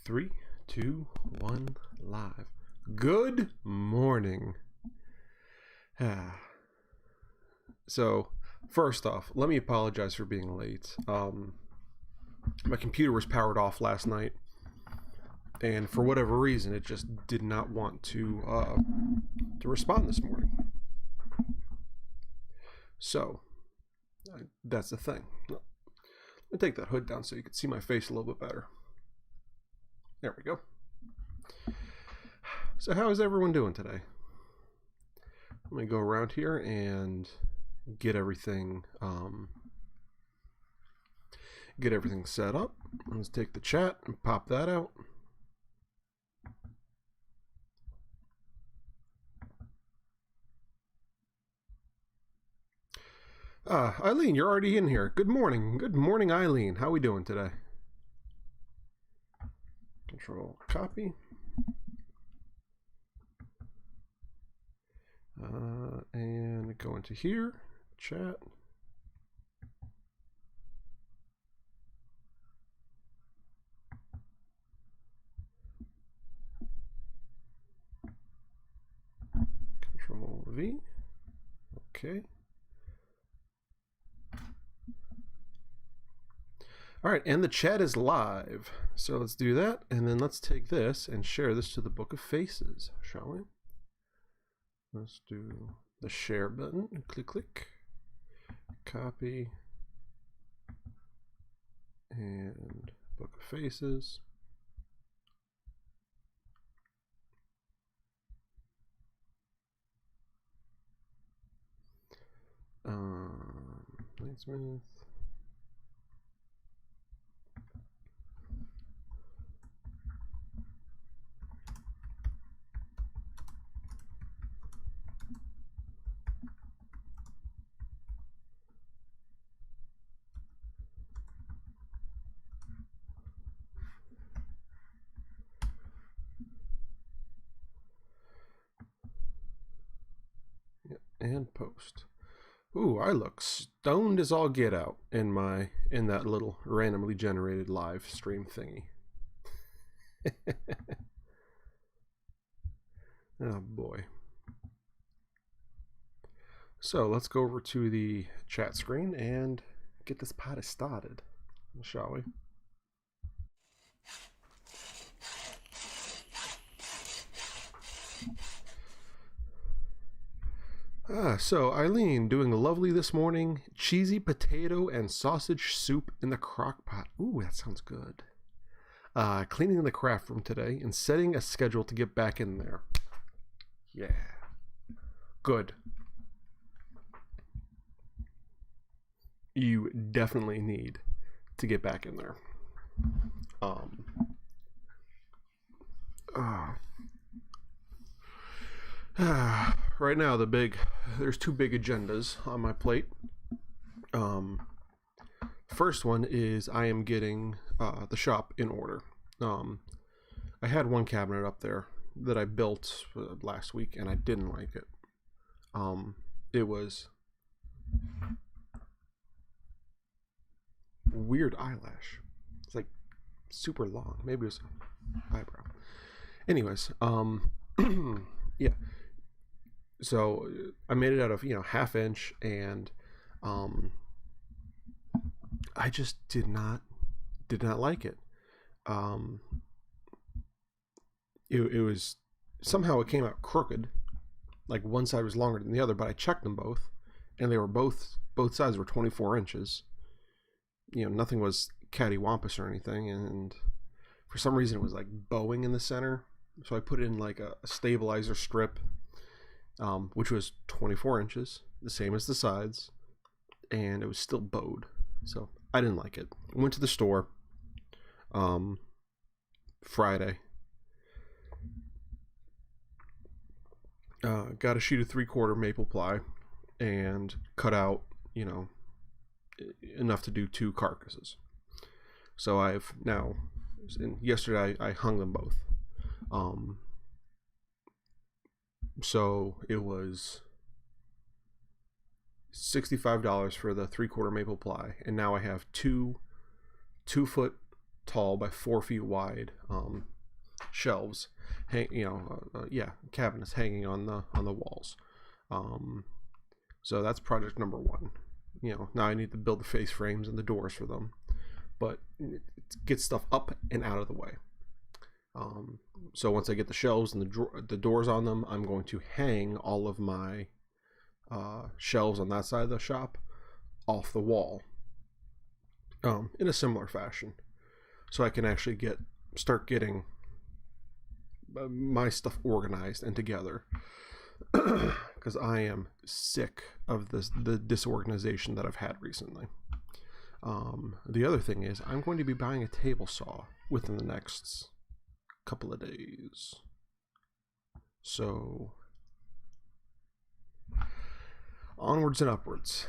Three, two, one, live. Good morning. So, first off, let me apologize for being late. My computer was powered off last night, and for whatever reason, it just did not want to respond this morning. So, that's the thing. Let me take that hood down so you can see my face a little bit better. There we go. So how is everyone doing today? Let me go around here and get everything set up. Let's take the chat and pop that out. Eileen, you're already in here. Good morning. Good morning, Eileen. How are we doing today? Control copy. And go into here, chat. Control V. Okay. All right, and the chat is live. So let's do that, and then let's take this and share this to the Book of Faces, shall we? Let's do the share button. Click, click. Copy. And Book of Faces. Knightsmith. And post. Ooh, I look stoned as all get out in that little randomly generated live stream thingy. Oh boy. So let's go over to the chat screen and get this party started, shall we? So Eileen doing lovely this morning. Cheesy potato and sausage soup in the crock pot. Ooh, that sounds good. Cleaning the craft room today and setting a schedule to get back in there. Yeah. Good. You definitely need to get back in there. Right now, there's two big agendas on my plate. First one is I am getting the shop in order. I had one cabinet up there that I built last week, and I didn't like it. It was weird eyelash. It's like super long. Maybe it was an eyebrow. Anyways, yeah. So I made it out of, 1/2 inch, and I just did not like it. It was somehow it came out crooked, like one side was longer than the other, but I checked them both, and they were both sides were 24 inches. Nothing was cattywampus or anything, and for some reason it was like bowing in the center, so I put in like a stabilizer strip, which was 24 inches, the same as the sides, and it was still bowed, so I didn't like it. I went to the store Friday, got a sheet of 3/4 maple ply and cut out enough to do 2 carcasses. So I've now, yesterday I hung them both. So it was $65 for the 3/4 maple ply, and now I have two 2-foot tall by 4 feet wide shelves, cabinets hanging on the walls. So that's project number 1. Now I need to build the face frames and the doors for them, but get stuff up and out of the way. So once I get the shelves and the doors on them, I'm going to hang all of my shelves on that side of the shop off the wall in a similar fashion, so I can actually start getting my stuff organized and together, because I am sick of the disorganization that I've had recently. The other thing is I'm going to be buying a table saw within the next couple of days. So onwards and upwards.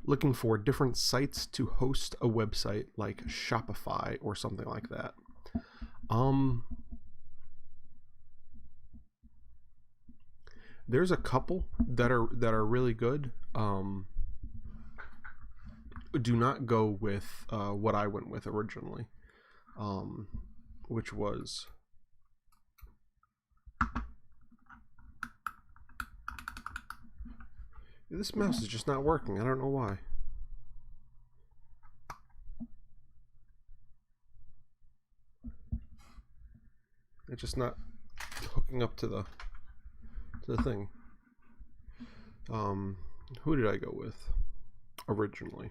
Looking for different sites to host a website like Shopify or something like that. There's a couple that are really good. Do not go with what I went with originally, which was this mouse is just not working. I don't know why. It's just not hooking up to the thing. Who did I go with originally?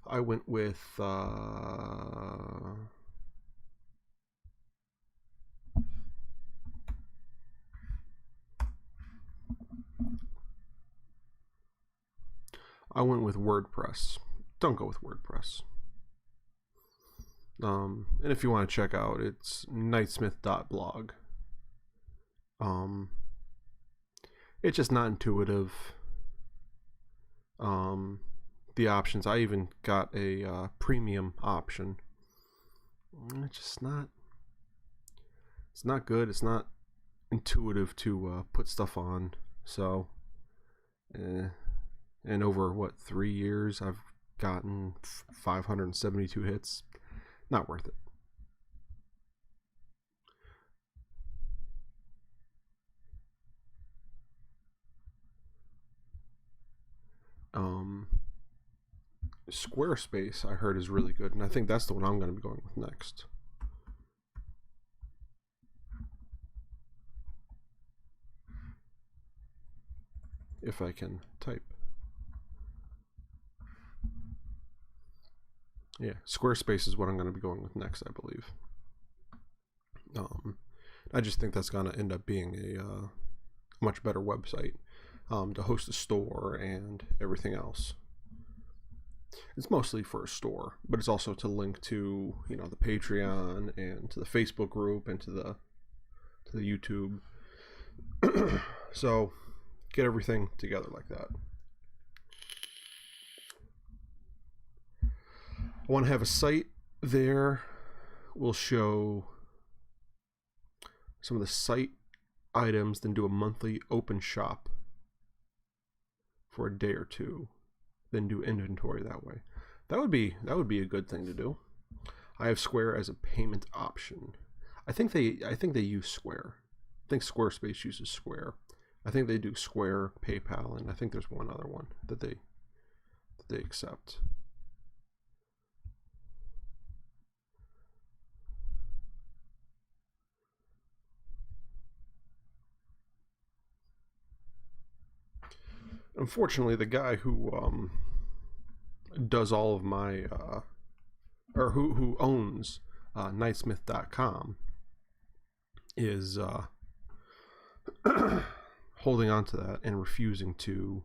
I went with WordPress. Don't go with WordPress. And if you want to check out, it's Knightsmith.blog. It's just not intuitive. The options, I even got a premium option. It's not good. It's not intuitive to put stuff on. So, and over 3 years, I've gotten 572 hits. Not worth it. Squarespace, I heard, is really good, and I think that's the one I'm going to be going with next. If I can type. Yeah, Squarespace is what I'm going to be going with next, I believe. I just think that's going to end up being a much better website to host a store and everything else. It's mostly for a store, but it's also to link to the Patreon and to the Facebook group and to the YouTube. So get everything together like that. I want to have a site there. We'll show some of the site items, then do a monthly open shop for a day or two, then do inventory that way. That would be a good thing to do. I have Square as a payment option. I think they use Square. I think Squarespace uses Square. I think they do Square, PayPal, and I think there's one other one that they accept. Unfortunately, the guy who does all of my or who owns Knightsmith.com is holding on to that and refusing to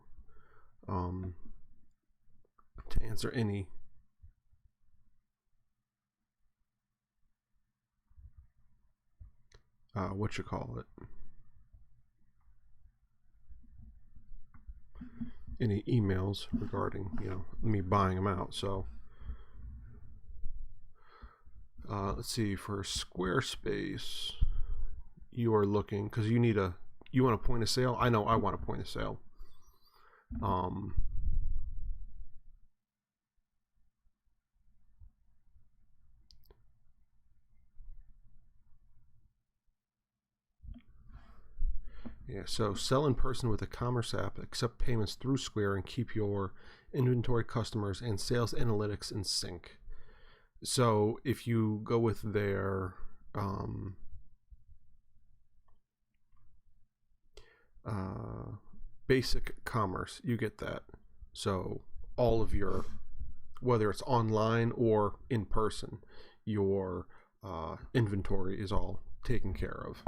answer any any emails regarding me buying them out. So let's see, for Squarespace, you are looking, because you want a point of sale. I know I want a point of sale. Yeah, so sell in person with a commerce app, accept payments through Square, and keep your inventory, customers, and sales analytics in sync. So if you go with their basic commerce, you get that. So all of your, whether it's online or in person, your inventory is all taken care of.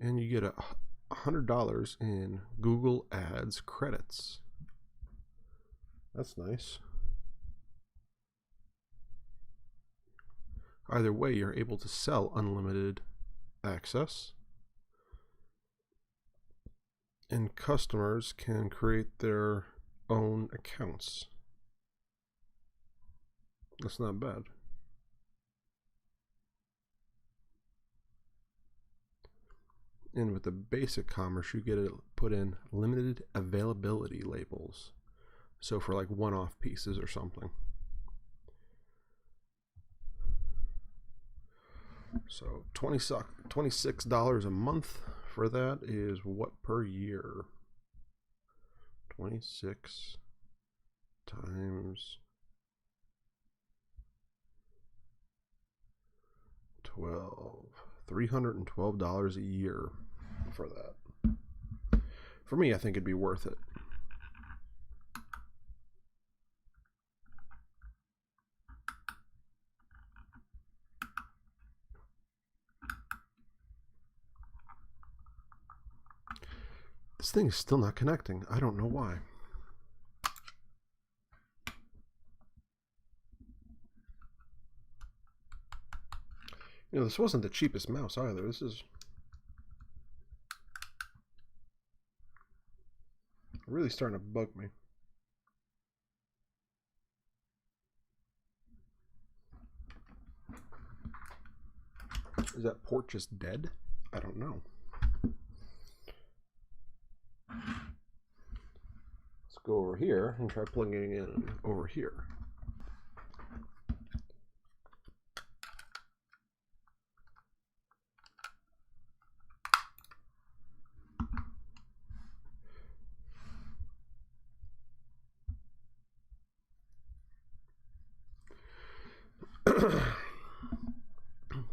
And you get $100 in Google Ads credits. That's nice. Either way, you're able to sell unlimited access, and customers can create their own accounts. That's not bad. And with the basic commerce, you get to put in limited availability labels. So for like one-off pieces or something. So $26 a month for that is what per year? 26 times 12. $312 a year for that. For me, I think it'd be worth it. This thing is still not connecting. I don't know why. You know, this wasn't the cheapest mouse either. This is really starting to bug me. Is that port just dead? I don't know. Let's go over here and try plugging it in over here.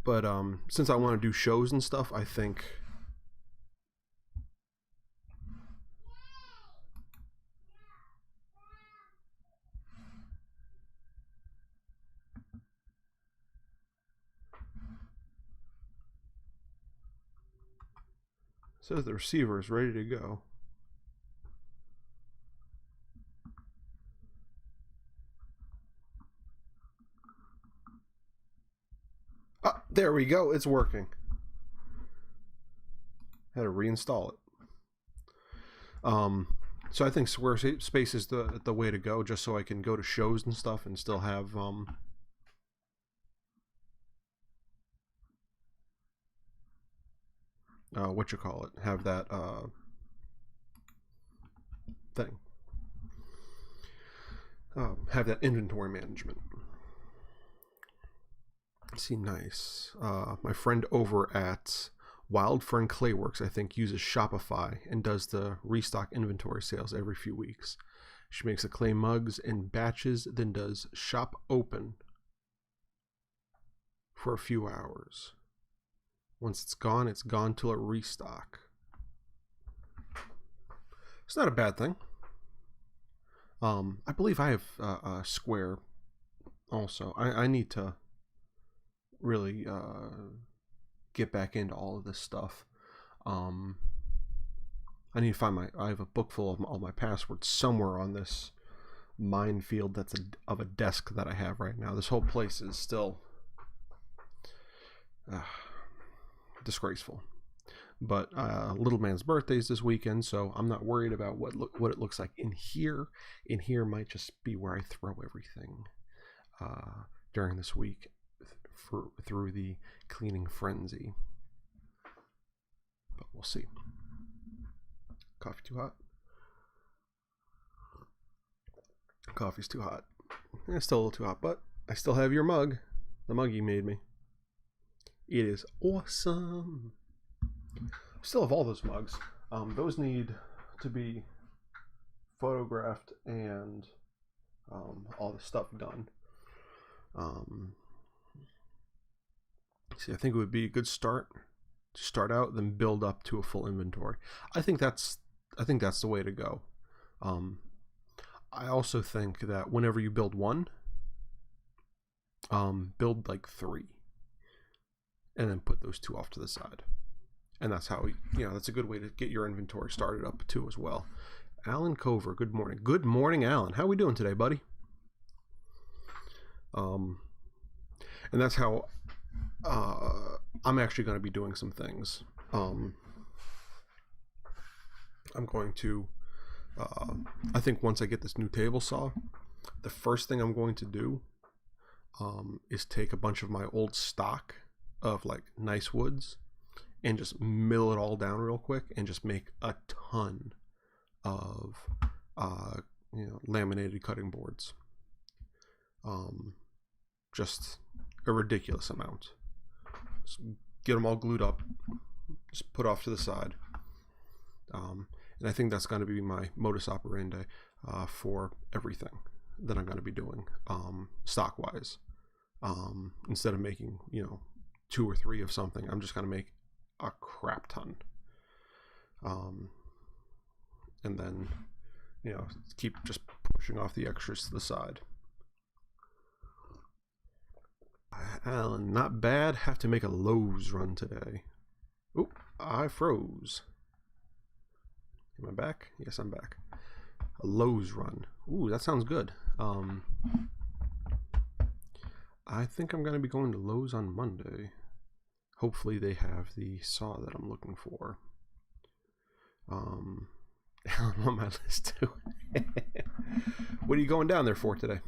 But since I want to do shows and stuff, I think it says the receiver is ready to go. Ah, there we go. It's working. Had to reinstall it. So I think Squarespace is the way to go, just so I can go to shows and stuff and still have what you call it, have that thing, have that inventory management. See, nice. My friend over at Wild Fern Clayworks, I think, uses Shopify and does the restock inventory sales every few weeks. She makes the clay mugs in batches, then does shop open for a few hours. Once it's gone till it restock. It's not a bad thing. I believe I have Square also. I need to really get back into all of this stuff. I need to find I have a book full of all my passwords somewhere on this minefield that's of a desk that I have right now. This whole place is still disgraceful. But little man's birthday is this weekend, so I'm not worried about what it looks like in here. In here might just be where I throw everything during this week through the cleaning frenzy. But we'll see. Coffee too hot? Coffee's too hot. It's still a little too hot, but I still have your mug. The mug you made me. It is awesome. I still have all those mugs. Those need to be photographed and all the stuff done. See, I think it would be a good start to start out, then build up to a full inventory. I think that's the way to go. I also think that whenever you build one, build like 3, and then put those 2 off to the side. And that's how, that's a good way to get your inventory started up too as well. Alan Cover, good morning. Good morning, Alan. How we doing today, buddy? And that's how I'm actually going to be doing some things. I'm going to, I think once I get this new table saw, the first thing I'm going to do is take a bunch of my old stock of like nice woods and just mill it all down real quick and just make a ton of laminated cutting boards. Just a ridiculous amount. Just get them all glued up, just put off to the side. And I think that's going to be my modus operandi for everything that I'm going to be doing stock wise. Instead of making 2 or 3 of something, I'm just going to make a crap ton. And then keep just pushing off the extras to the side. Alan, not bad. Have to make a Lowe's run today. Oop, I froze. Am I back? Yes, I'm back. A Lowe's run. Ooh, that sounds good. I think I'm going to be going to Lowe's on Monday. Hopefully they have the saw that I'm looking for. Alan on my list too. What are you going down there for today?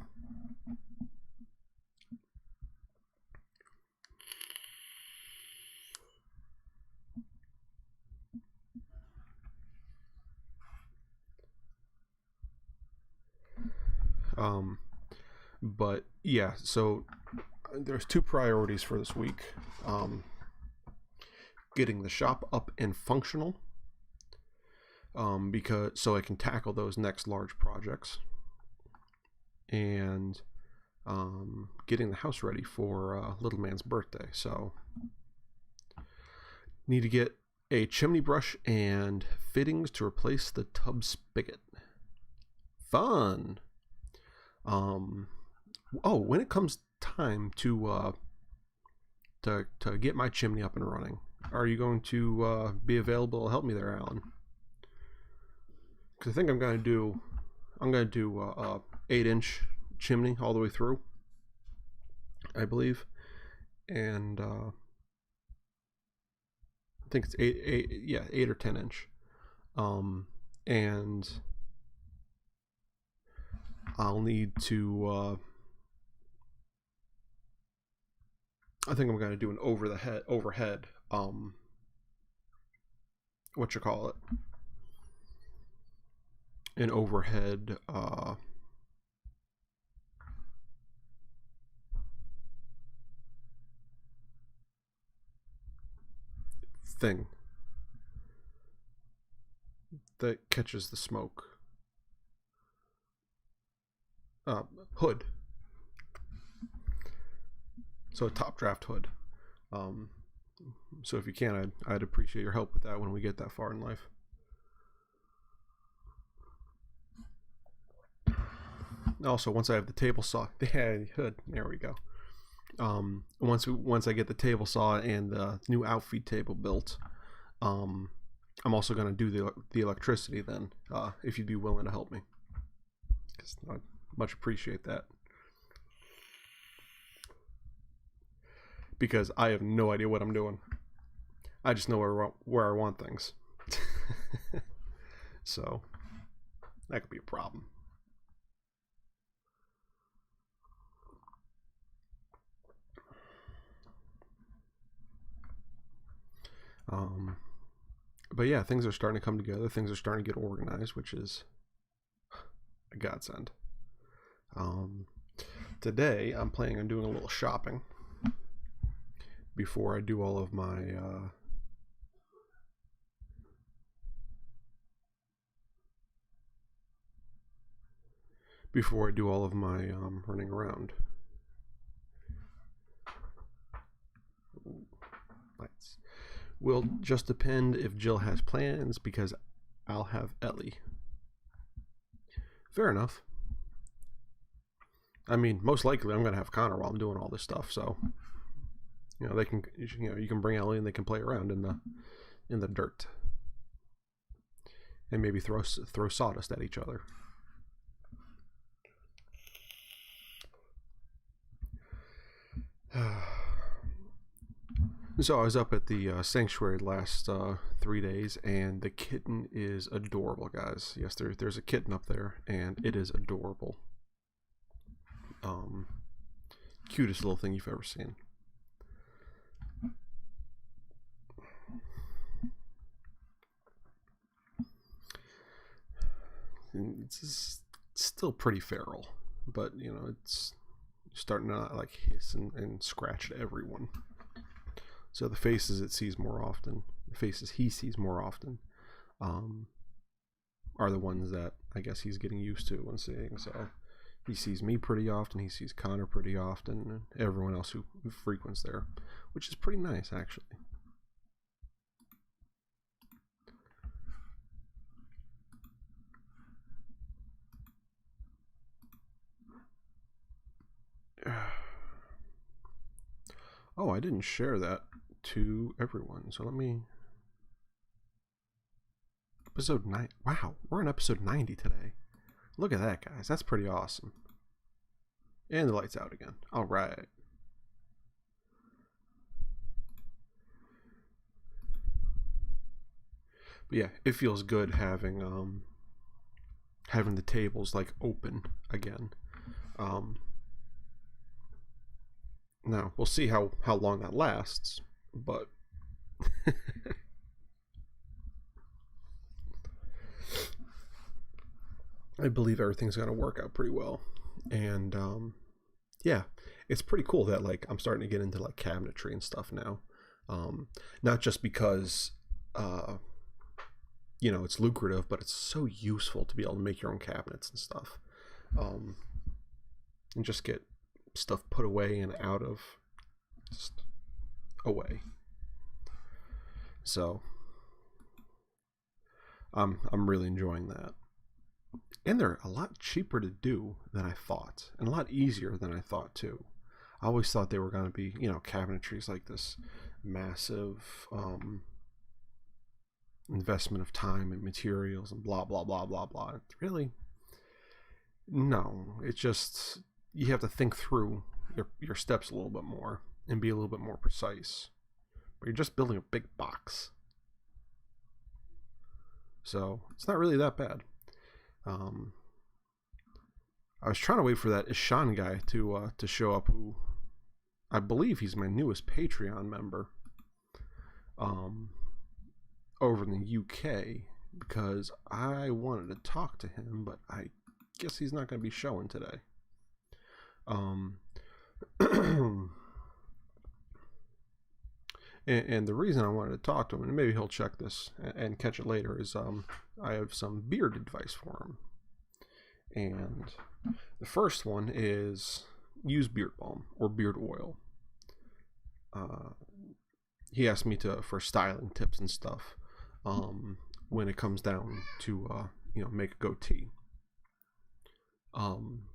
But yeah, so there's 2 priorities for this week. Getting the shop up and functional, so I can tackle those next large projects, and getting the house ready for little man's birthday. So need to get a chimney brush and fittings to replace the tub spigot. Fun. When it comes time to get my chimney up and running, are you going to be available to help me there, Alan? Because I think I'm going to do 8-inch chimney all the way through, I believe, and I think it's 8 or 10 inch, and I'll need to I think I'm going to do an overhead what you call it, an overhead thing that catches the smoke. Hood. So a top draft hood. So if you can, I'd appreciate your help with that when we get that far in life. Also, once I have the table saw, the hood, there we go. Once I get the table saw and the new outfeed table built, I'm also going to do the electricity then, if you'd be willing to help me. I'd much appreciate that. Because I have no idea what I'm doing. I just know where I want things. So that could be a problem. But yeah, things are starting to come together. Things are starting to get organized, which is a godsend. Today, I'm planning on doing a little shopping before I do all of my running around. Lights. Will just depend if Jill has plans, because I'll have Ellie. Fair enough. I mean, most likely I'm going to have Connor while I'm doing all this stuff, so they can, you can bring Ellie and they can play around in the dirt and maybe throw sawdust at each other. So I was up at the sanctuary last 3 days, and the kitten is adorable, guys. Yes, there's a kitten up there, and it is adorable. Cutest little thing you've ever seen. It's still pretty feral, but it's starting to like hiss and scratch at everyone. So the faces it sees more often, the faces he sees more often, are the ones that I guess he's getting used to when seeing. So he sees me pretty often, he sees Connor pretty often, and everyone else who frequents there, which is pretty nice, actually. Oh, I didn't share that to everyone, so let me... Episode 9. Wow, we're on episode 90 today. Look at that, guys. That's pretty awesome. And the light's out again. All right. But yeah, it feels good having the tables like open again. Now we'll see how long that lasts, but I believe everything's going to work out pretty well. And yeah, it's pretty cool that like I'm starting to get into like cabinetry and stuff now. Not just because it's lucrative, but it's so useful to be able to make your own cabinets and stuff, and just get stuff put away and out of, just away. So I'm really enjoying that, and they're a lot cheaper to do than I thought, and a lot easier than I thought too. I always thought they were going to be, cabinetry is like this massive investment of time and materials and blah blah blah blah blah. Really, no. It's just you have to think through your steps a little bit more and be a little bit more precise. But you're just building a big box, so it's not really that bad. I was trying to wait for that Ishan guy to show up, who I believe he's my newest Patreon member over in the UK, because I wanted to talk to him, but I guess he's not going to be showing today. And the reason I wanted to talk to him, and maybe he'll check this and catch it later, is I have some beard advice for him. And the first one is use beard balm or beard oil. He asked me for styling tips and stuff when it comes down to make a goatee. From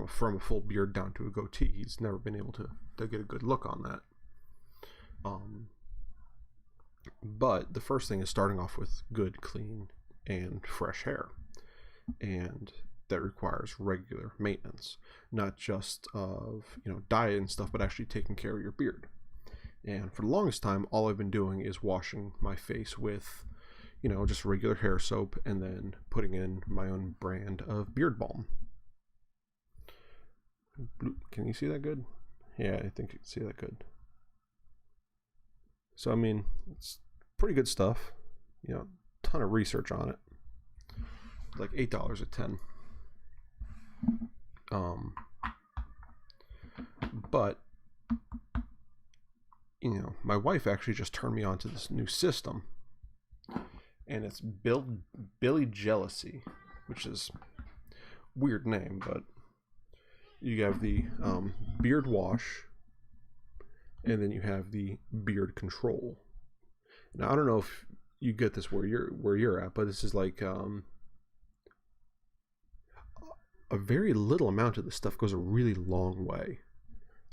a full beard down to a goatee, he's never been able to get a good look on that. But the first thing is starting off with good, clean, and fresh hair, and that requires regular maintenance, not just of diet and stuff, but actually taking care of your beard. And for the longest time, all I've been doing is washing my face with just regular hair soap, and then putting in my own brand of beard balm. Can you see that good? Yeah, I think you can see that good. So I mean, it's pretty good stuff. Ton of research on it. Like $8 a 10. But my wife actually just turned me on to this new system, and it's Billy Jealousy, which is a weird name, but you have the beard wash, and then you have the beard control. Now I don't know if you get this where you're at, but this is like a very little amount of this stuff goes a really long way.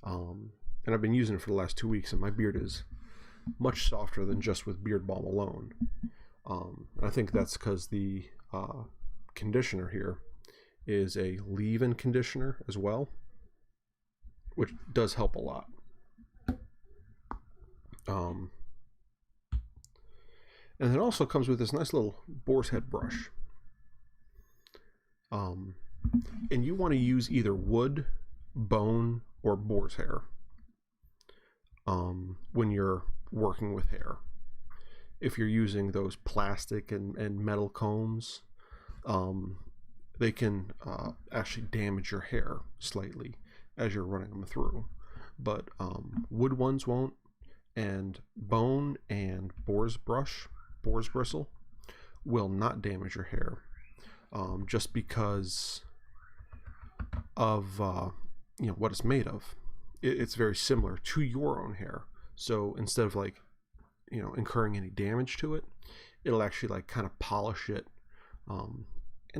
And I've been using it for the last 2 weeks, and my beard is much softer than just with beard balm alone. And I think that's because the conditioner here is a leave-in conditioner as well, which does help a lot. And it also comes with this nice little boar's head brush. And you want to use either wood, bone, or boar's hair when you're working with hair. If you're using those plastic and metal combs, they can actually damage your hair slightly as you're running them through. But wood ones won't, and bone and boar's bristle will not damage your hair, just because of what it's made of. It's very similar to your own hair, so instead of incurring any damage to it, it'll actually kind of polish it and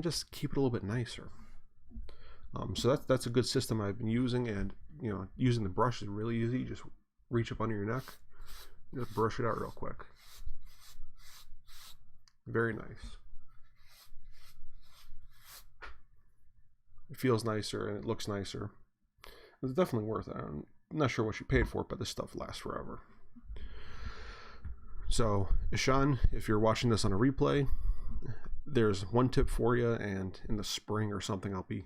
just keep it a little bit nicer. So that's a good system I've been using, and using the brush is really easy. You just reach up under your neck, just brush it out real quick. Very nice. It feels nicer and it looks nicer. It's definitely worth it. I'm not sure what you paid for it, but this stuff lasts forever. So, Ishan, if you're watching this on a replay, there's one tip for you, and in the spring or something I'll be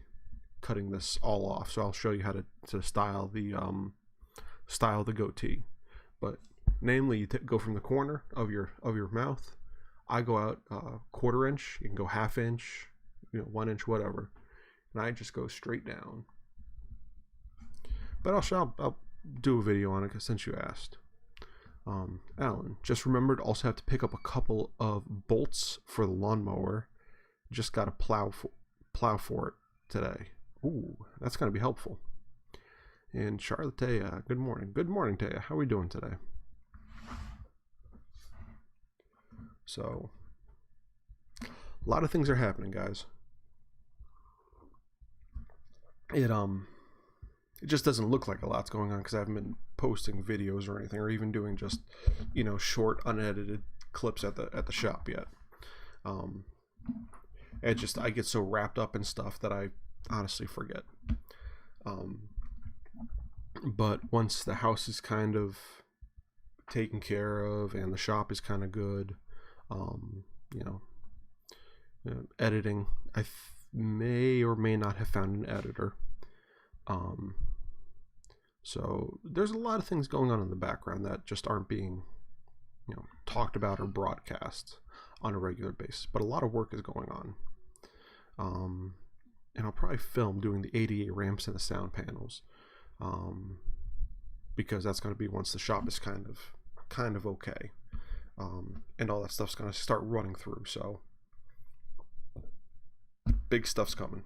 cutting this all off. So I'll show you how to style the goatee. But namely, you go from the corner of your mouth. I go out 1/4 inch. You can go 1/2 inch, 1 inch, whatever. And I just go straight down. But I'll do a video on it since you asked. Alan, just remembered also have to pick up a couple of bolts for the lawnmower. Just got to plow for it today. Ooh, that's going to be helpful. And Charlotte Taya, good morning. Good morning, Taya. How are we doing today? So, a lot of things are happening, guys. It just doesn't look like a lot's going on because I haven't been posting videos or anything, or even doing just short unedited clips at the shop yet. I get so wrapped up in stuff that I honestly forget. But once the house is kind of taken care of and the shop is kind of good, editing, I may or may not have found an editor. So there's a lot of things going on in the background that just aren't being talked about or broadcast on a regular basis, but a lot of work is going on. And I'll probably film doing the ADA ramps and the sound panels, because that's going to be once the shop is kind of okay, and all that stuff's going to start running through. So big stuff's coming.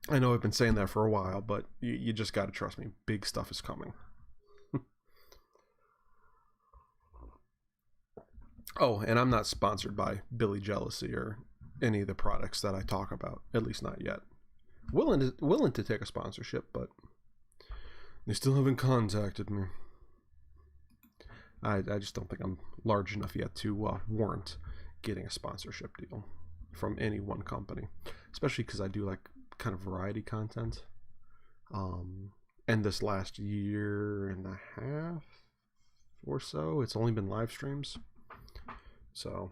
I know I've been saying that for a while, but you just got to trust me. Big stuff is coming. Oh, and I'm not sponsored by Billy Jealousy or any of the products that I talk about, at least not yet. Willing to take a sponsorship, but they still haven't contacted me. I just don't think I'm large enough yet to warrant getting a sponsorship deal from any one company, especially because I do like kind of variety content. And this last year and a half or so, it's only been live streams. So,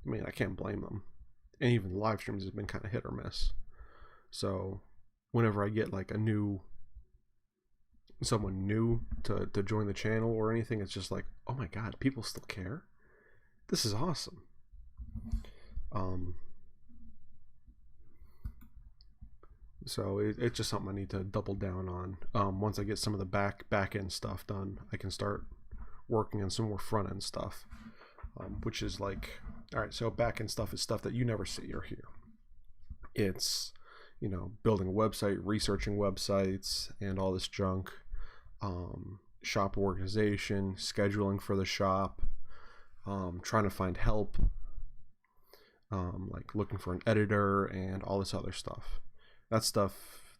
I mean, I can't blame them. And even live streams has been kind of hit or miss. So, whenever I get like someone new to join the channel or anything, it's just like, oh my god, people still care? This is awesome. So it's just something I need to double down on. Once I get some of the back end stuff done, I can start working on some more front end stuff, which is like, all right, so back end stuff is stuff that you never see or hear. It's, you know, building a website, researching websites, and all this junk. Shop organization, scheduling for the shop, trying to find help, like looking for an editor, and all this other stuff. That stuff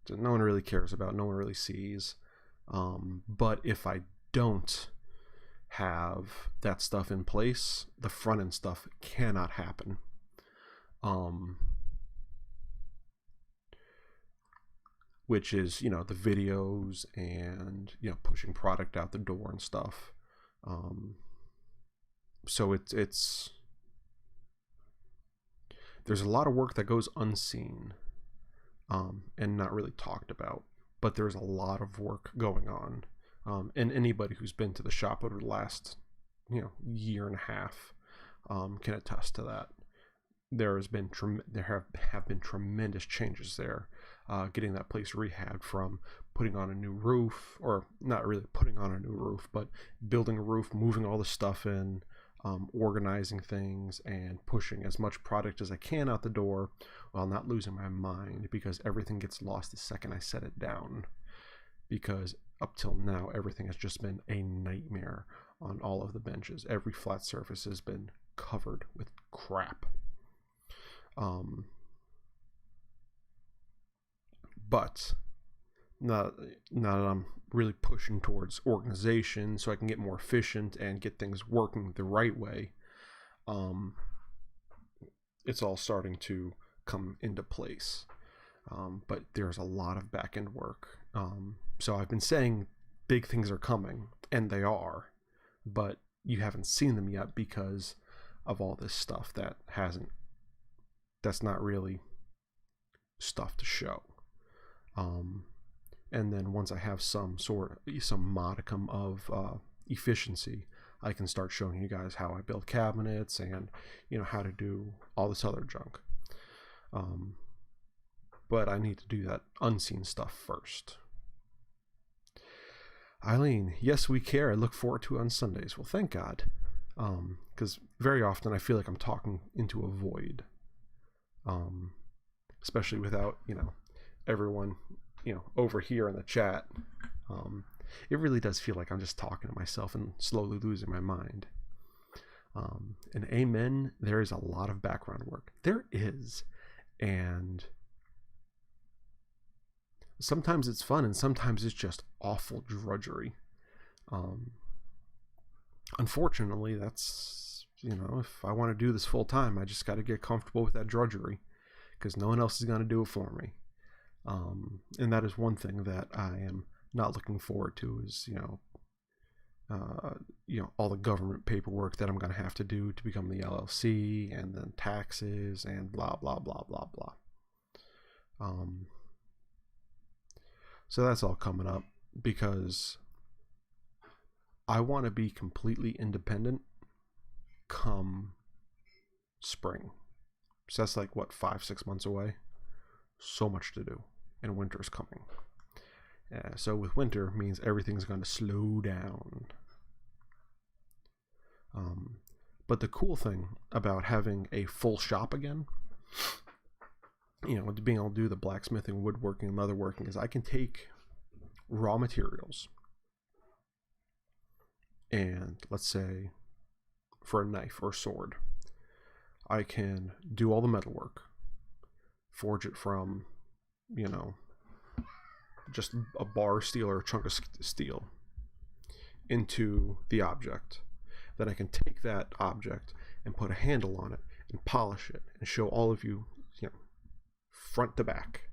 that no one really cares about, no one really sees. But if I don't have that stuff in place, the front end stuff cannot happen. Which is, you know, the videos and, you know, pushing product out the door and stuff. So it's there's a lot of work that goes unseen, and not really talked about, but there's a lot of work going on. And anybody who's been to the shop over the last, you know, year and a half, can attest to that. There have been tremendous changes there. Getting that place rehabbed, from putting on a new roof, or not really putting on a new roof, but building a roof, moving all the stuff in, organizing things, and pushing as much product as I can out the door while not losing my mind, because everything gets lost the second I set it down. Because up till now, everything has just been a nightmare on all of the benches. Every flat surface has been covered with crap. But now that I'm really pushing towards organization so I can get more efficient and get things working the right way, it's all starting to come into place. But there's a lot of back end work. So I've been saying big things are coming, and they are, but you haven't seen them yet because of all this stuff that's not really stuff to show. And then once I have some modicum of efficiency, I can start showing you guys how I build cabinets, and, you know, how to do all this other junk. But I need to do that unseen stuff first. Eileen, yes, we care. I look forward to it on Sundays. Well, thank God. Because very often I feel like I'm talking into a void. Especially without, you know, everyone, you know, over here in the chat. It really does feel like I'm just talking to myself and slowly losing my mind. And amen, there is a lot of background work. There is. And sometimes it's fun, and sometimes it's just awful drudgery. Unfortunately, that's, you know, if I want to do this full time, I just got to get comfortable with that drudgery, because no one else is going to do it for me. And that is one thing that I am not looking forward to, is, you know, all the government paperwork that I'm going to have to do to become the LLC, and then taxes, and blah, blah, blah, blah, blah. So that's all coming up, because I want to be completely independent come spring. So that's like, what, 5-6 months away? So much to do, and winter's coming. So with winter means everything's going to slow down. But the cool thing about having a full shop again, you know, being able to do the blacksmithing, woodworking, and leatherworking, is I can take raw materials, and let's say for a knife or sword, I can do all the metalwork, forge it from, you know, just a bar of steel or a chunk of steel into the object. Then I can take that object and put a handle on it and polish it and show all of you, you know, front to back.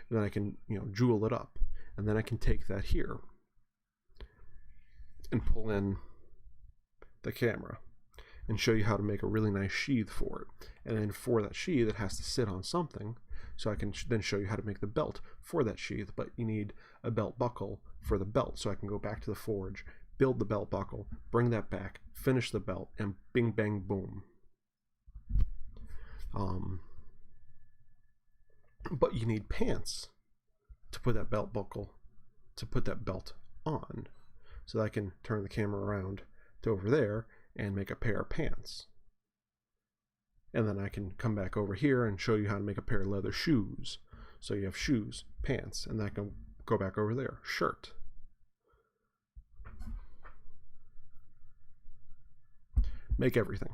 And then I can, you know, jewel it up, and then I can take that here and pull in the camera and show you how to make a really nice sheath for it. And then for that sheath, it has to sit on something, so I can then show you how to make the belt for that sheath. But you need a belt buckle for the belt, so I can go back to the forge, build the belt buckle, bring that back, finish the belt, and bing bang boom. But you need pants to put that belt buckle, to put that belt on. So that I can turn the camera around to over there and make a pair of pants. And then I can come back over here and show you how to make a pair of leather shoes. So you have shoes, pants, and then I can go back over there. Shirt. Make everything.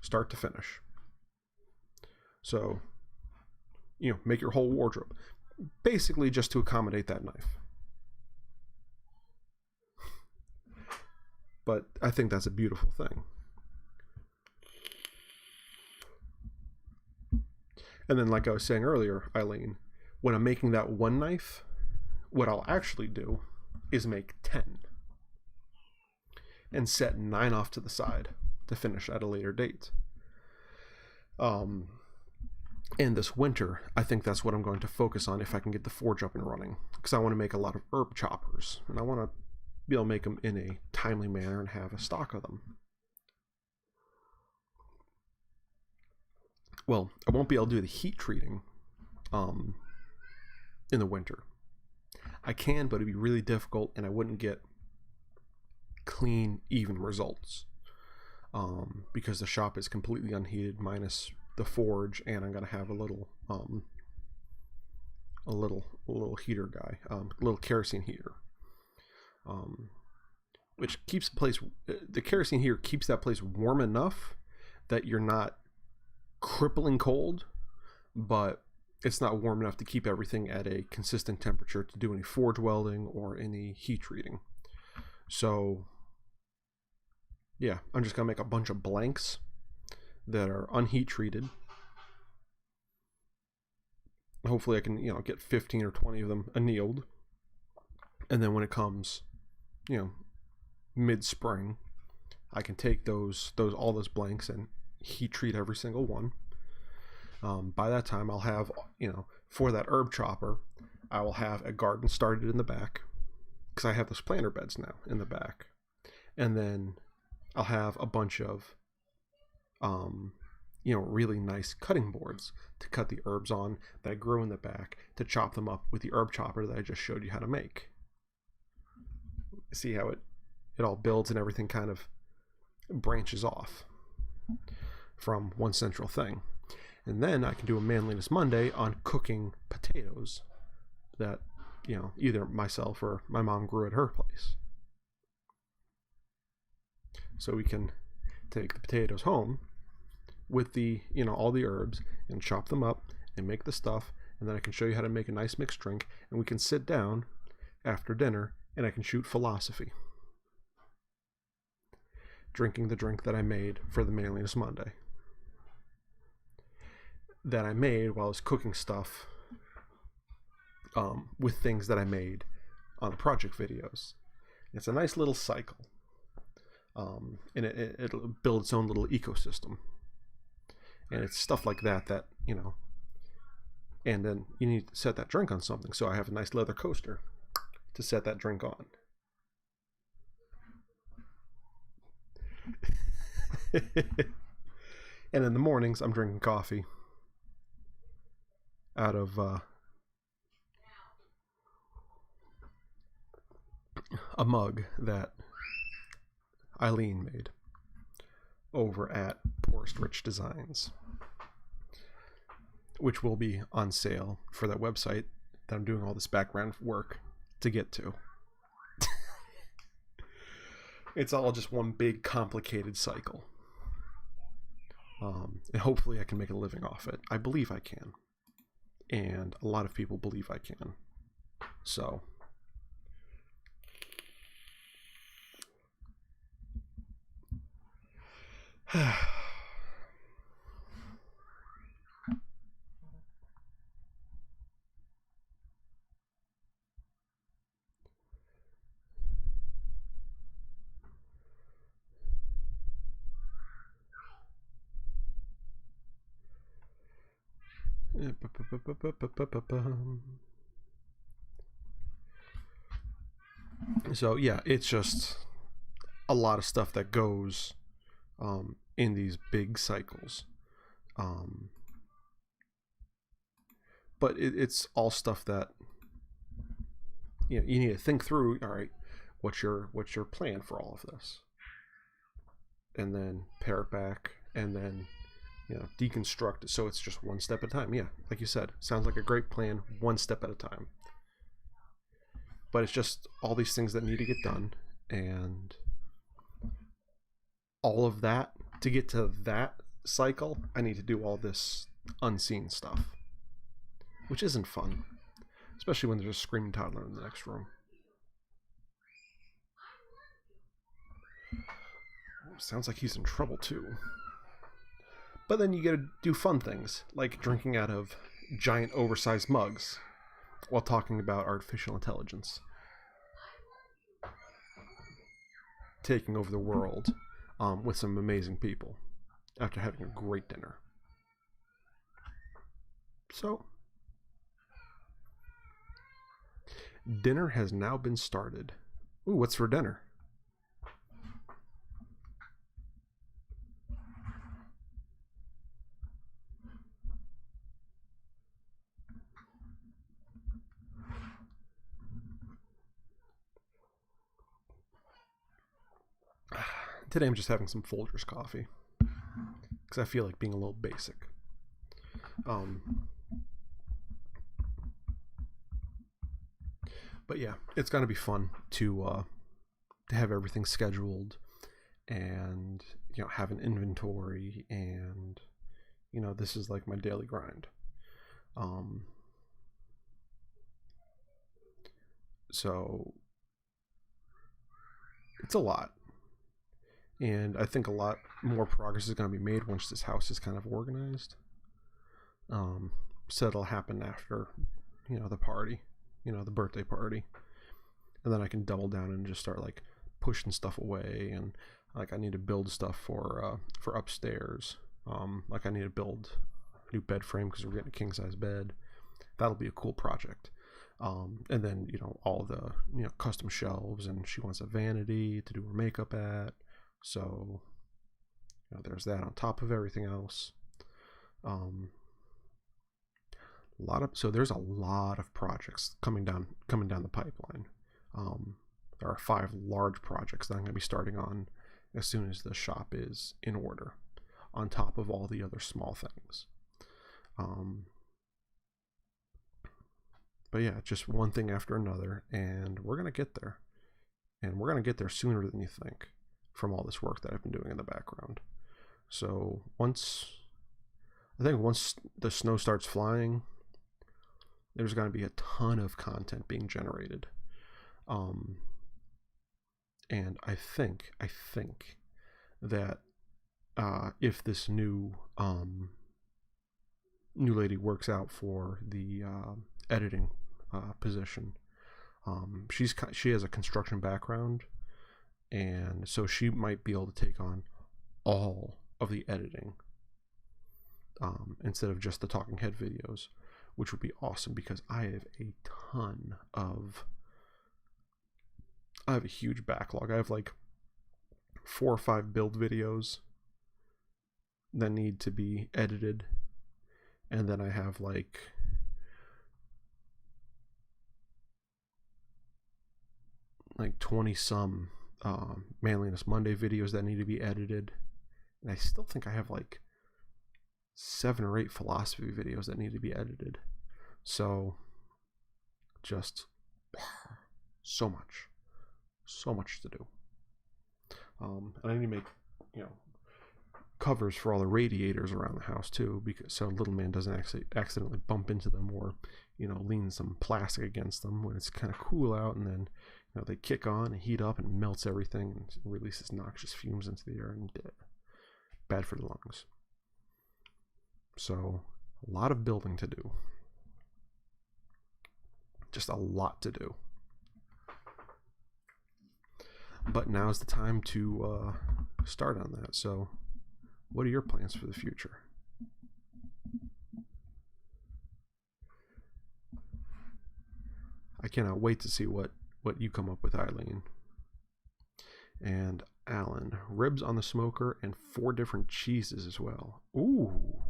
Start to finish. So, make your whole wardrobe. Basically just to accommodate that knife. But I think that's a beautiful thing. And then, like I was saying earlier, Eileen, when I'm making that one knife, what I'll actually do is make 10 and set 9 off to the side to finish at a later date. And this winter, I think that's what I'm going to focus on if I can get the forge up and running, because I want to make a lot of herb choppers, and I want to be able to make them in a timely manner and have a stock of them. Well, I won't be able to do the heat treating in the winter. I can, but it'd be really difficult, and I wouldn't get clean, even results because the shop is completely unheated minus the forge, and I'm gonna have a little heater guy, little kerosene heater, which keeps the kerosene heater keeps that place warm enough that you're not crippling cold, but it's not warm enough to keep everything at a consistent temperature to do any forge welding or any heat treating. So yeah, I'm just gonna make a bunch of blanks that are unheat treated. Hopefully I can, get 15 or 20 of them annealed. And then when it comes, mid-spring, I can take all those blanks and heat treat every single one. By that time I'll have, for that herb chopper, I will have a garden started in the back, because I have those planter beds now in the back. And then I'll have a bunch of really nice cutting boards to cut the herbs on that I grew in the back, to chop them up with the herb chopper that I just showed you how to make. See how it all builds and everything kind of branches off from one central thing. And then I can do a Manliness Monday on cooking potatoes that, either myself or my mom grew at her place. So we can take the potatoes home with the, all the herbs, and chop them up and make the stuff, and then I can show you how to make a nice mixed drink, and we can sit down after dinner and I can shoot philosophy, drinking the drink that I made for the Manliness Monday, that I made while I was cooking stuff with things that I made on the project videos. It's a nice little cycle, and it'll build its own little ecosystem. And it's stuff like that, and then you need to set that drink on something. So I have a nice leather coaster to set that drink on. And in the mornings, I'm drinking coffee out of a mug that Eileen made over at Poorest Rich Designs, which will be on sale for that website that I'm doing all this background work to get to. It's all just one big complicated cycle, and hopefully I can make a living off it. I believe I can, and a lot of people believe I can. So so yeah, it's just a lot of stuff that goes in these big cycles. But it's all stuff that you need to think through. All right, what's your plan for all of this, and then pare it back, and then deconstruct it so it's just one step at a time. Yeah, like you said, sounds like a great plan, one step at a time. But it's just all these things that need to get done, and all of that to get to that cycle, I need to do all this unseen stuff, which isn't fun, especially when there's a screaming toddler in the next room. Sounds like he's in trouble too. But then you get to do fun things, like drinking out of giant oversized mugs while talking about artificial intelligence taking over the world with some amazing people after having a great dinner. So, dinner has now been started. Ooh, what's for dinner? Today I'm just having some Folgers coffee because I feel like being a little basic. But yeah, it's gonna be fun to have everything scheduled and have an inventory, and this is like my daily grind. So it's a lot. And I think a lot more progress is going to be made once this house is kind of organized. So it'll happen after, the party, the birthday party. And then I can double down and just start like pushing stuff away. And like I need to build stuff for upstairs. Like I need to build a new bed frame because we're getting a king size bed. That'll be a cool project. And then, all the, custom shelves, and she wants a vanity to do her makeup at. So, there's that on top of everything else. So there's a lot of projects coming down the pipeline. There are 5 large projects that I'm going to be starting on as soon as the shop is in order, on top of all the other small things. But yeah, just one thing after another, and we're going to get there. And we're going to get there sooner than you think, from all this work that I've been doing in the background. So once the snow starts flying, there's going to be a ton of content being generated. And I think that if this new lady works out for the editing position, she has a construction background. And so she might be able to take on all of the editing instead of just the talking head videos, which would be awesome because I have a huge backlog. I have like 4 or 5 build videos that need to be edited. And then I have like like 20 some Manliness Monday videos that need to be edited, and I still think I have like 7 or 8 philosophy videos that need to be edited. So just so much to do. And I need to make covers for all the radiators around the house too, because so little man doesn't accidentally bump into them or lean some plastic against them when it's kind of cool out, and then they kick on and heat up and melts everything and releases noxious fumes into the air, and bad for the lungs. So a lot of building to do. Just a lot to do. But now's the time to start on that. So what are your plans for the future? I cannot wait to see what you come up with, Eileen. And Alan, ribs on the smoker and 4 different cheeses as well. Ooh,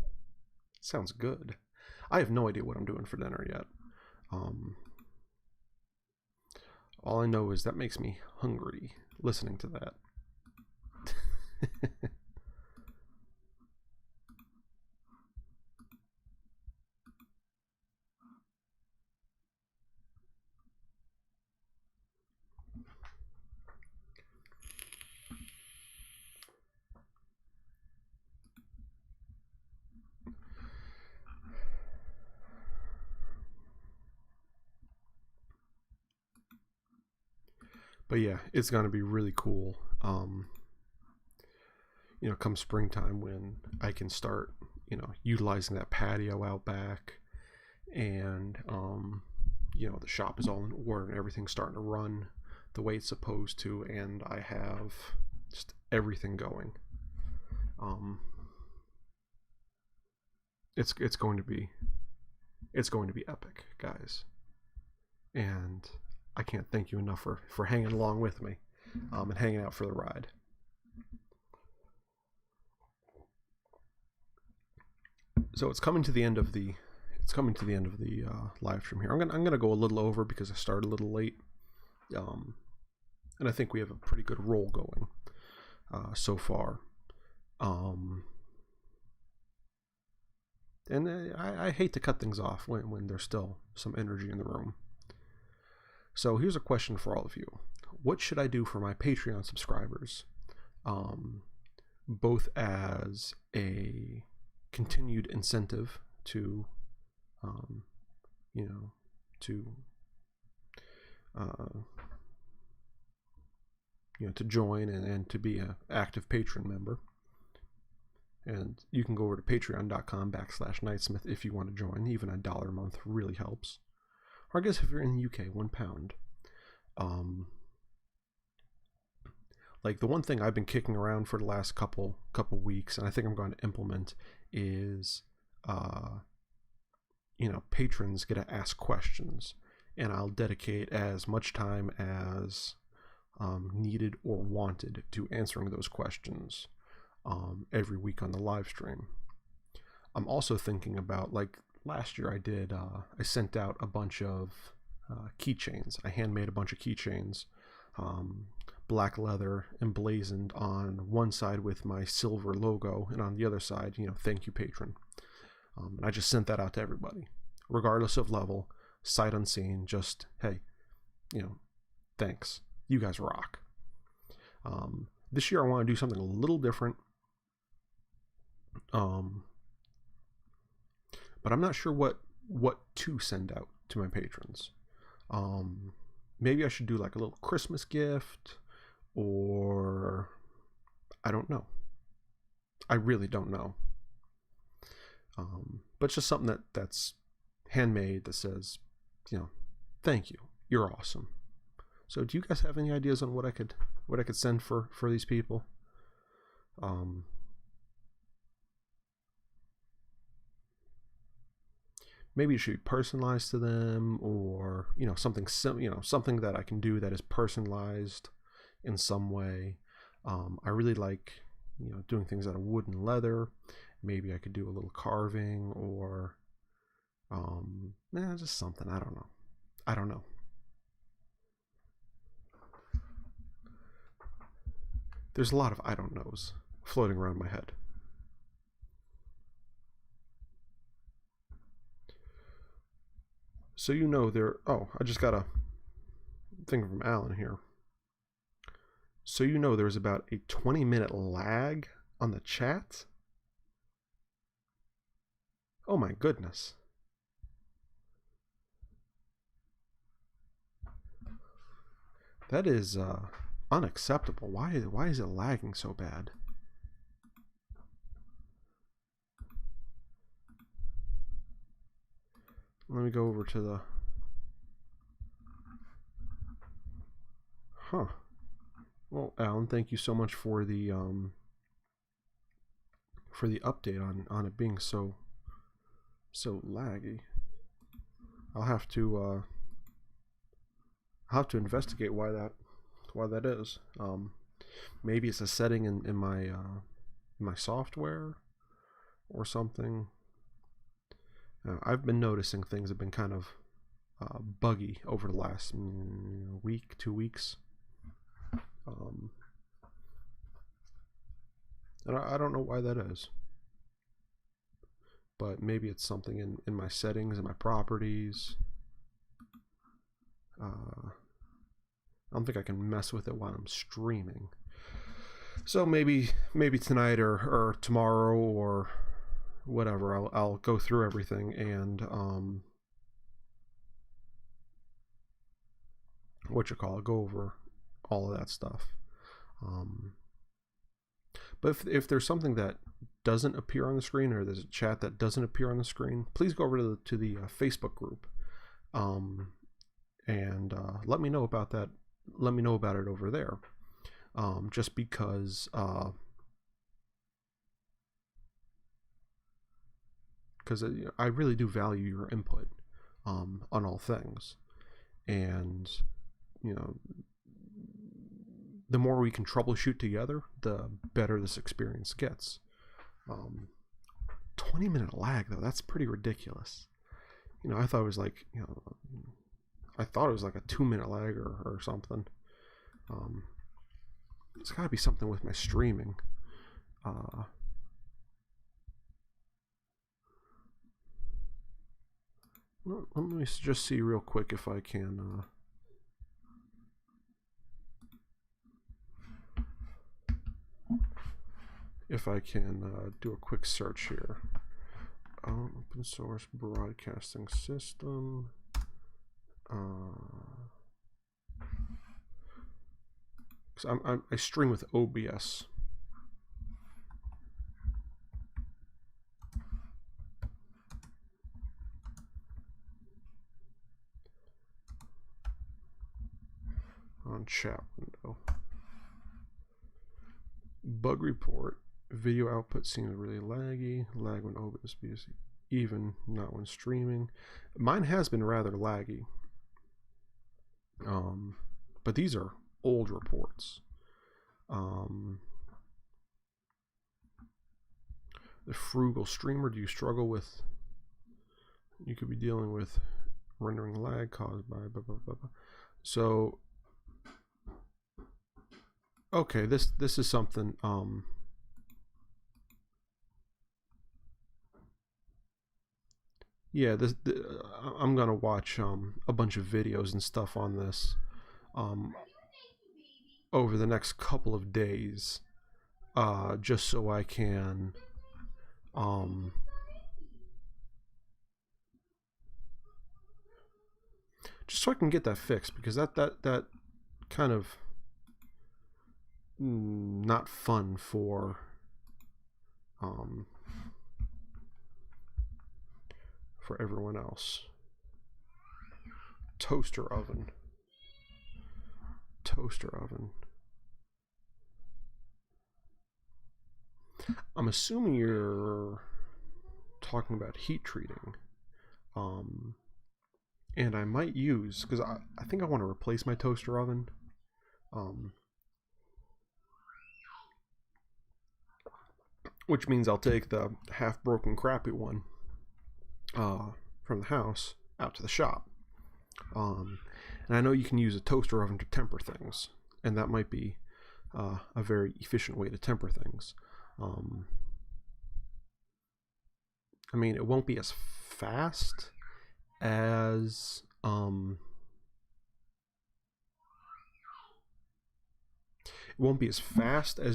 sounds good. I have no idea what I'm doing for dinner yet. All I know is that makes me hungry listening to that. But yeah, it's going to be really cool. Come springtime when I can start, utilizing that patio out back, and the shop is all in order and everything's starting to run the way it's supposed to, and I have just everything going. It's going to be epic, guys, and I can't thank you enough for hanging along with me, and hanging out for the ride. So it's coming to the end of the live stream here. I'm gonna go a little over because I started a little late, and I think we have a pretty good roll going so far. And I hate to cut things off when there's still some energy in the room. So here's a question for all of you. What should I do for my Patreon subscribers? Both as a continued incentive to, to join and to be an active patron member. And you can go over to patreon.com/Knightsmith if you want to join. Even $1 a month really helps. Or I guess if you're in the UK, £1. Like the one thing I've been kicking around for the last couple weeks, and I think I'm going to implement, is patrons get to ask questions, and I'll dedicate as much time as needed or wanted to answering those questions every week on the live stream. I'm also thinking about, like last year I sent out a bunch of keychains. I handmade a bunch of keychains, black leather emblazoned on one side with my silver logo, and on the other side, thank you patron. And I just sent that out to everybody, regardless of level, sight unseen, just, hey, thanks, you guys rock. This year I want to do something a little different, but I'm not sure what to send out to my patrons. Maybe I should do like a little Christmas gift, or I don't know. I really don't know. But just something that's handmade that says, thank you, you're awesome. So do you guys have any ideas on what I could send for these people? Maybe it should be personalized to them, or something something that I can do that is personalized in some way. I really like doing things out of wood and leather. Maybe I could do a little carving, or just something. I don't know. There's a lot of I don't knows floating around my head. So I just got a thing from Alan here. So there's about a 20-minute lag on the chat. Oh my goodness. That is unacceptable. Why is it lagging so bad? Let me go over to the... Well, Alan, thank you so much for the update on it being so laggy. I'll have to investigate why that is. Maybe it's a setting in my software or something. I've been noticing things have been kind of buggy over the last week, 2 weeks. And I don't know why that is. But maybe it's something in my settings and my properties. I don't think I can mess with it while I'm streaming. So maybe tonight or tomorrow or whatever, I'll go through everything and go over all of that stuff. But if there's something that doesn't appear on the screen, or there's a chat that doesn't appear on the screen, please go over to the Facebook group and let me know about that. Let me know about it over there. Just because I really do value your input on all things, and the more we can troubleshoot together, the better this experience gets. 20-minute lag though, that's pretty ridiculous. I thought it was like I thought it was like a 2-minute lag or something. It's got to be something with my streaming. Let me just see real quick if I can do a quick search here. Open source broadcasting system. I stream with OBS. On chat window. Bug report. Video output seems really laggy. Lag when OBS is even, not when streaming. Mine has been rather laggy. But these are old reports. The frugal streamer, do you struggle with, you could be dealing with rendering lag caused by blah, blah, blah, blah. So okay, this is something yeah, I'm gonna watch a bunch of videos and stuff on this over the next couple of days, just so I can get that fixed, because that kind of not fun for everyone else. Toaster oven. I'm assuming you're talking about heat treating. And I might use, because I think I want to replace my toaster oven. Which means I'll take the half-broken crappy one from the house out to the shop. And I know you can use a toaster oven to temper things, and that might be a very efficient way to temper things. I mean, it won't be as fast as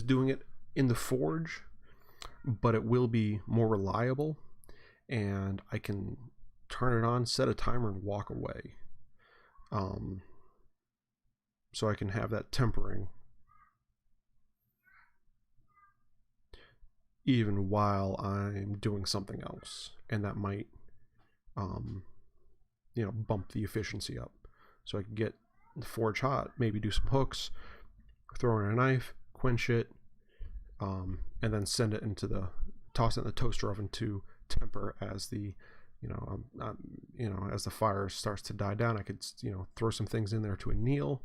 doing it in the forge, but it will be more reliable, and I can turn it on, set a timer, and walk away. So I can have that tempering even while I'm doing something else, and that might bump the efficiency up. So I can get the forge hot, maybe do some hooks, throw in a knife, quench it, and then toss it in the toaster oven to temper as the as the fire starts to die down. I could throw some things in there to anneal,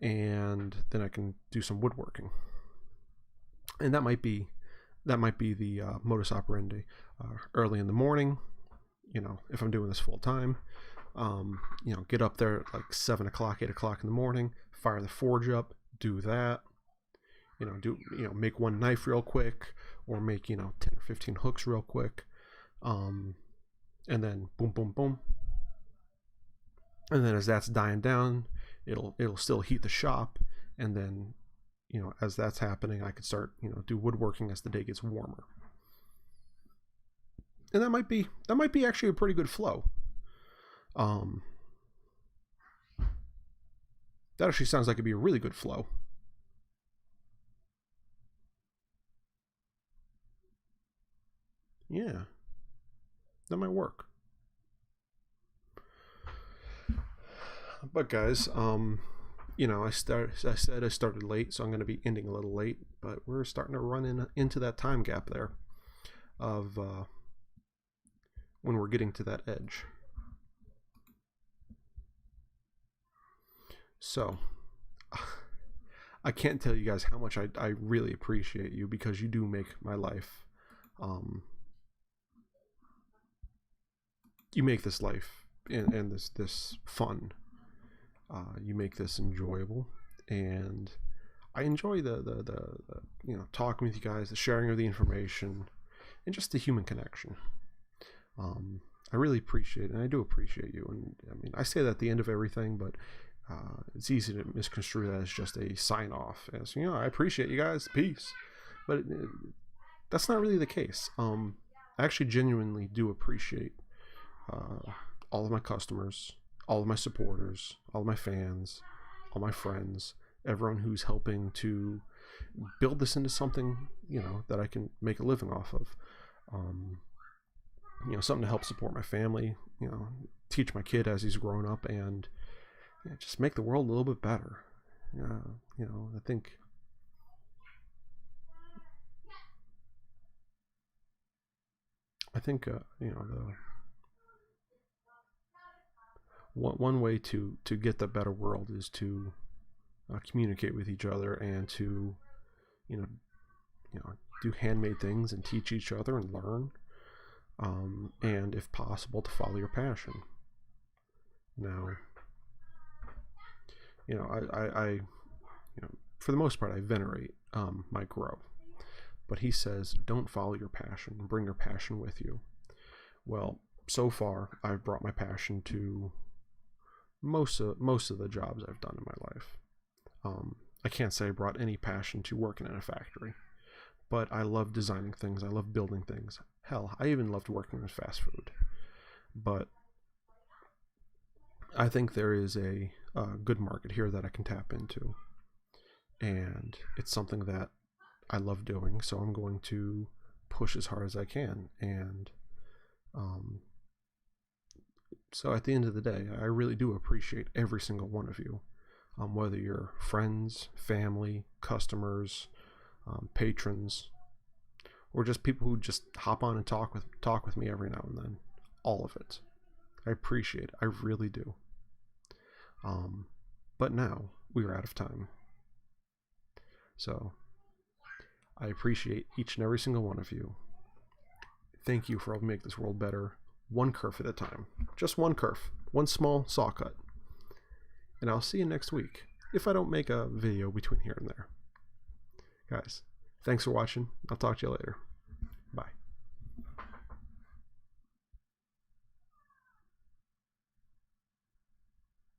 and then I can do some woodworking. And that might be the modus operandi. Early in the morning, you know, if I'm doing this full time. You know, get up there at like 7 o'clock, 8 o'clock in the morning, fire the forge up, do that. You know, make one knife real quick, or make, you know, 10 or 15 hooks real quick. And then boom, boom, boom. And then as that's dying down, it'll still heat the shop. And then, you know, as that's happening, I could start, you know, do woodworking as the day gets warmer. And that might be actually a pretty good flow. That actually sounds like it'd be a really good flow. Yeah, that might work. But guys, you know, I said I started late, so I'm going to be ending a little late, but we're starting to run into that time gap there of when we're getting to that edge. So I can't tell you guys how much I really appreciate you, because you do make my life, you make this life and this fun. You make this enjoyable, and I enjoy the you know, talking with you guys, the sharing of the information, and just the human connection. I really appreciate it, and I do appreciate you. And I mean, I say that at the end of everything, but it's easy to misconstrue that as just a sign off, as, you know, I appreciate you guys, peace. But that's not really the case. I actually genuinely do appreciate all of my customers, all of my supporters, all of my fans, all my friends, everyone who's helping to build this into something, you know, that I can make a living off of. You know, something to help support my family, you know, teach my kid as he's growing up, and, you know, just make the world a little bit better. You know, I think you know, the one way to get the better world is to communicate with each other, and to, you know, do handmade things and teach each other and learn, and if possible, to follow your passion. Now, you know, I you know, for the most part, I venerate Mike Rowe, but he says, don't follow your passion, bring your passion with you. Well, so far I've brought my passion to most of the jobs I've done in my life. I can't say I brought any passion to working in a factory, but I love designing things, I love building things. Hell, I even loved working in fast food. But I think there is a good market here that I can tap into, and it's something that I love doing, so I'm going to push as hard as I can. And so at the end of the day, I really do appreciate every single one of you, whether you're friends, family, customers, patrons, or just people who just hop on and talk with me every now and then. All of it, I appreciate it. I really do. But now we are out of time, so I appreciate each and every single one of you. Thank you for helping make this world better, one kerf at a time. Just one kerf, one small saw cut. And I'll see you next week, if I don't make a video between here and there. Guys, thanks for watching. I'll talk to you later.